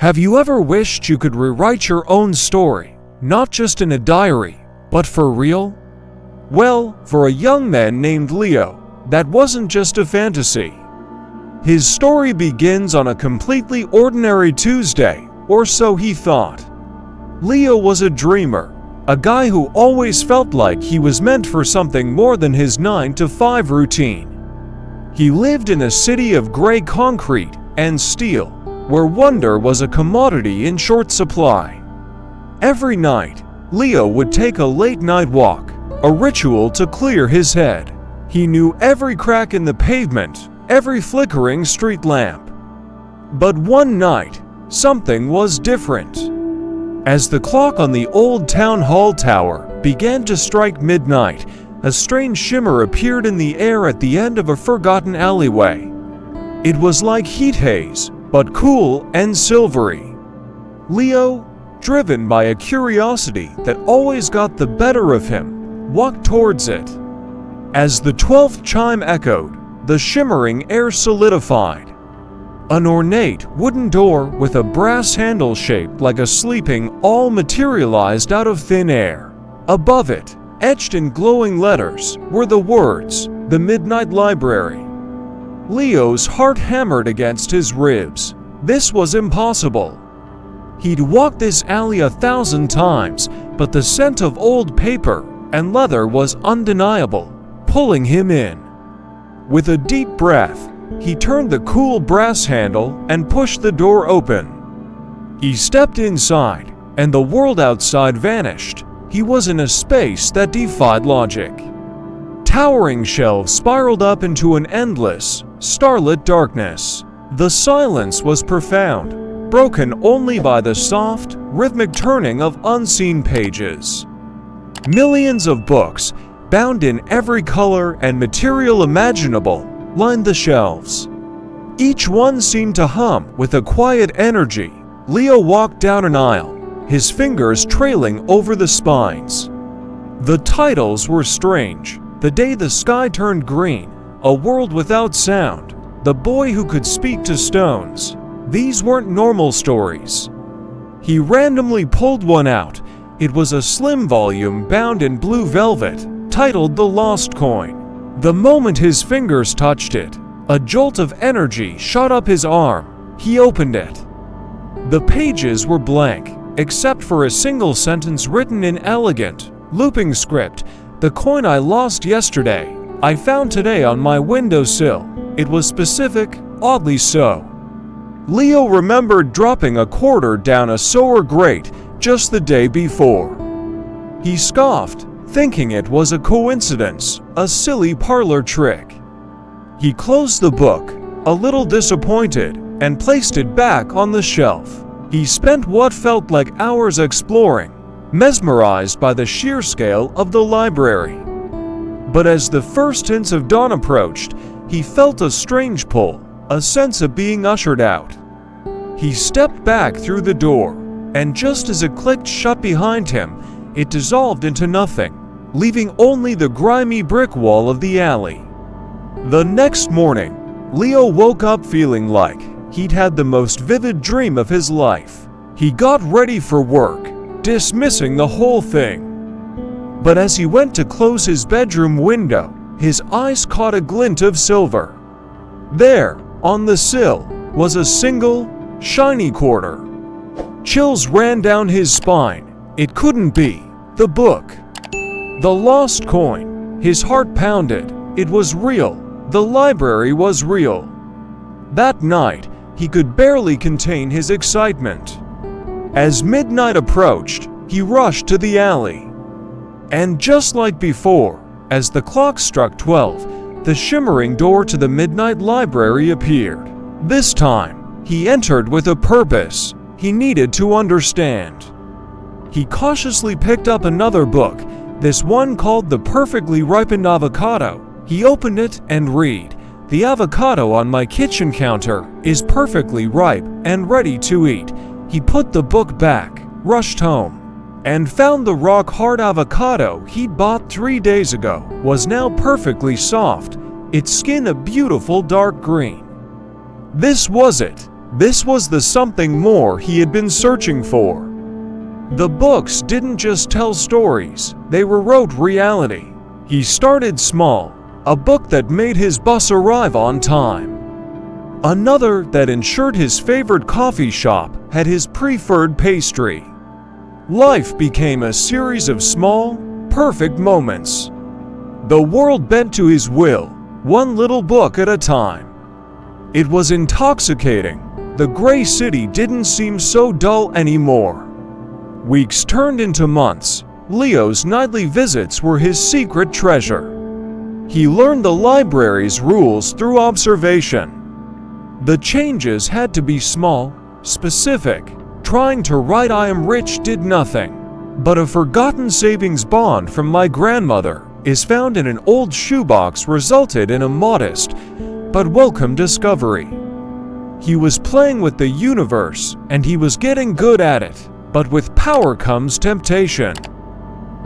Have you ever wished you could rewrite your own story, not just in a diary, but for real? Well, for a young man named Leo, that wasn't just a fantasy. His story begins on a completely ordinary Tuesday, or so he thought. Leo was a dreamer, a guy who always felt like he was meant for something more than his 9-to-5 routine. He lived in a city of gray concrete and steel, where wonder was a commodity in short supply. Every night, Leo would take a late-night walk, a ritual to clear his head. He knew every crack in the pavement, every flickering street lamp. But one night, something was different. As the clock on the old town hall tower began to strike midnight, a strange shimmer appeared in the air at the end of a forgotten alleyway. It was like heat haze, but cool and silvery. Leo, driven by a curiosity that always got the better of him, walked towards it. As the 12th chime echoed, the shimmering air solidified. An ornate wooden door with a brass handle shaped like a sleeping owl materialized out of thin air. Above it, etched in glowing letters, were the words, "The Midnight Library." Leo's heart hammered against his ribs. This was impossible. He'd walked this alley 1,000 times, but the scent of old paper and leather was undeniable, pulling him in. With a deep breath, he turned the cool brass handle and pushed the door open. He stepped inside, and the world outside vanished. He was in a space that defied logic. Towering shelves spiraled up into an endless, starlit darkness. The silence was profound, broken only by the soft, rhythmic turning of unseen pages. Millions of books, bound in every color and material imaginable, lined the shelves. Each one seemed to hum with a quiet energy. Leo walked down an aisle, his fingers trailing over the spines. The titles were strange. The Day the Sky Turned Green, A World Without Sound, The Boy Who Could Speak to Stones. These weren't normal stories. He randomly pulled one out. It was a slim volume bound in blue velvet, titled The Lost Coin. The moment his fingers touched it, a jolt of energy shot up his arm. He opened it. The pages were blank, except for a single sentence written in elegant, looping script. "The coin I lost yesterday, I found today on my windowsill." It was specific, oddly so. Leo remembered dropping a quarter down a sewer grate just the day before. He scoffed, thinking it was a coincidence, a silly parlor trick. He closed the book, a little disappointed, and placed it back on the shelf. He spent what felt like hours exploring, mesmerized by the sheer scale of the library. But as the first hints of dawn approached, he felt a strange pull, a sense of being ushered out. He stepped back through the door, and just as it clicked shut behind him, it dissolved into nothing, leaving only the grimy brick wall of the alley. The next morning, Leo woke up feeling like he'd had the most vivid dream of his life. He got ready for work, dismissing the whole thing. But as he went to close his bedroom window, his eyes caught a glint of silver. There, on the sill, was a single, shiny quarter. Chills ran down his spine. It couldn't be. The book. The lost coin. His heart pounded. It was real. The library was real. That night, he could barely contain his excitement. As midnight approached, he rushed to the alley. And just like before, as the clock struck 12, the shimmering door to the Midnight Library appeared. This time, he entered with a purpose. He needed to understand. He cautiously picked up another book, this one called The Perfectly Ripened Avocado. He opened it and read, "The avocado on my kitchen counter is perfectly ripe and ready to eat." He put the book back, rushed home, and found the rock-hard avocado he'd bought 3 days ago was now perfectly soft, its skin a beautiful dark green. This was it. This was the something more he had been searching for. The books didn't just tell stories, they rewrote reality. He started small, a book that made his bus arrive on time. Another that ensured his favorite coffee shop had his preferred pastry. Life became a series of small, perfect moments. The world bent to his will, one little book at a time. It was intoxicating. The gray city didn't seem so dull anymore. Weeks turned into months. Leo's nightly visits were his secret treasure. He learned the library's rules through observation. The changes had to be small, specific. Trying to write "I am rich" did nothing. But a forgotten savings bond from my grandmother is found in an old shoebox resulted in a modest but welcome discovery. He was playing with the universe, and he was getting good at it. But with power comes temptation.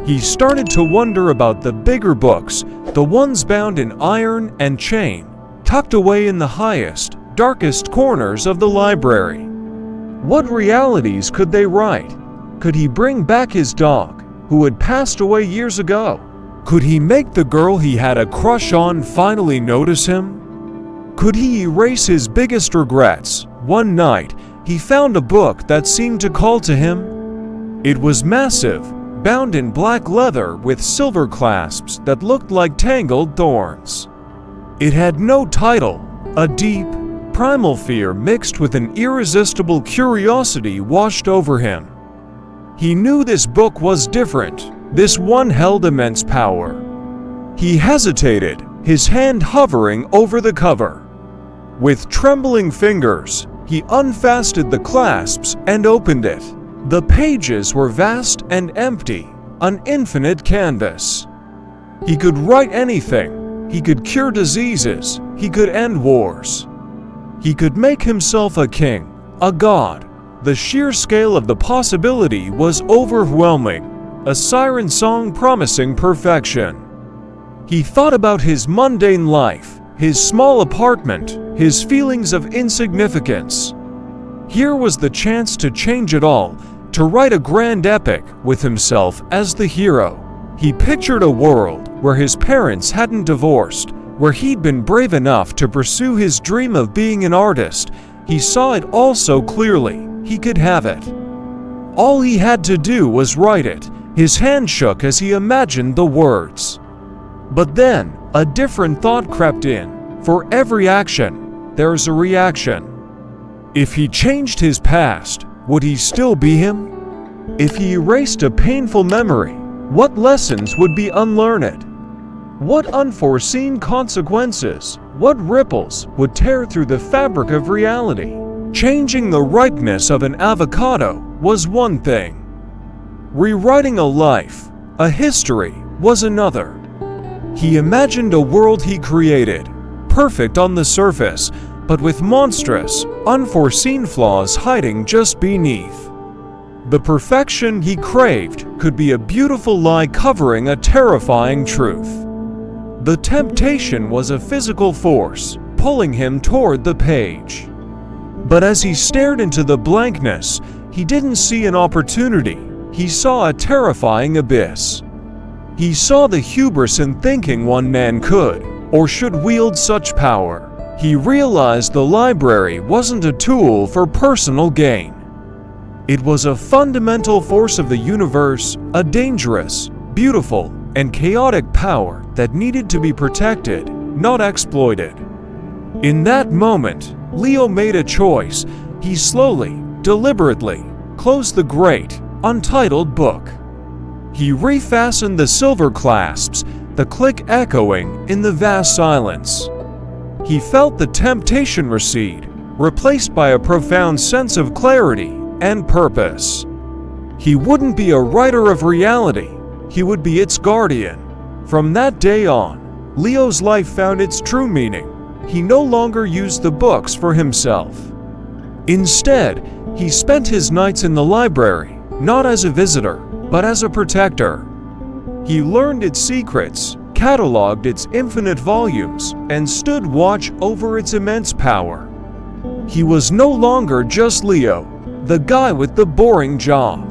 He started to wonder about the bigger books, the ones bound in iron and chain, tucked away in the highest, darkest corners of the library. What realities could they write? Could he bring back his dog, who had passed away years ago? Could he make the girl he had a crush on finally notice him? Could he erase his biggest regrets? One night, he found a book that seemed to call to him. It was massive, bound in black leather with silver clasps that looked like tangled thorns. It had no title. A deep, primal fear mixed with an irresistible curiosity washed over him. He knew this book was different. This one held immense power. He hesitated, his hand hovering over the cover. With trembling fingers, he unfastened the clasps and opened it. The pages were vast and empty, an infinite canvas. He could write anything. He could cure diseases. He could end wars. He could make himself a king, a god. The sheer scale of the possibility was overwhelming, a siren song promising perfection. He thought about his mundane life, his small apartment, his feelings of insignificance. Here was the chance to change it all, to write a grand epic with himself as the hero. He pictured a world where his parents hadn't divorced, where he'd been brave enough to pursue his dream of being an artist. He saw it all so clearly. He could have it. All he had to do was write it. His hand shook as he imagined the words. But then, a different thought crept in. For every action, there's a reaction. If he changed his past, would he still be him? If he erased a painful memory, what lessons would be unlearned? What unforeseen consequences, what ripples would tear through the fabric of reality? Changing the ripeness of an avocado was one thing. Rewriting a life, a history, was another. He imagined a world he created, perfect on the surface, but with monstrous, unforeseen flaws hiding just beneath. The perfection he craved could be a beautiful lie covering a terrifying truth. The temptation was a physical force, pulling him toward the page. But as he stared into the blankness, he didn't see an opportunity. He saw a terrifying abyss. He saw the hubris in thinking one man could, or should wield such power. He realized the library wasn't a tool for personal gain. It was a fundamental force of the universe, a dangerous, beautiful, and chaotic power that needed to be protected, not exploited. In that moment, Leo made a choice. He slowly, deliberately, closed the great, untitled book. He refastened the silver clasps, the click echoing in the vast silence. He felt the temptation recede, replaced by a profound sense of clarity and purpose. He wouldn't be a writer of reality, he would be its guardian. From that day on, Leo's life found its true meaning. He no longer used the books for himself. Instead, he spent his nights in the library, not as a visitor, but as a protector. He learned its secrets, cataloged its infinite volumes, and stood watch over its immense power. He was no longer just Leo, the guy with the boring job.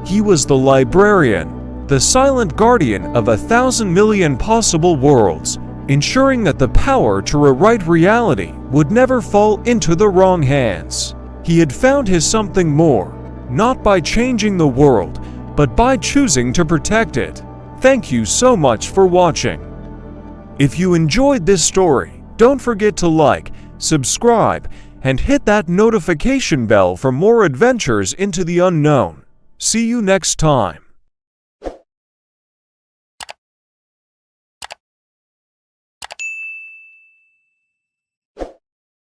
He was the librarian, the silent guardian of 1,000,000,000 possible worlds, ensuring that the power to rewrite reality would never fall into the wrong hands. He had found his something more, not by changing the world, but by choosing to protect it. Thank you so much for watching. If you enjoyed this story, don't forget to like, subscribe, and hit that notification bell for more adventures into the unknown. See you next time.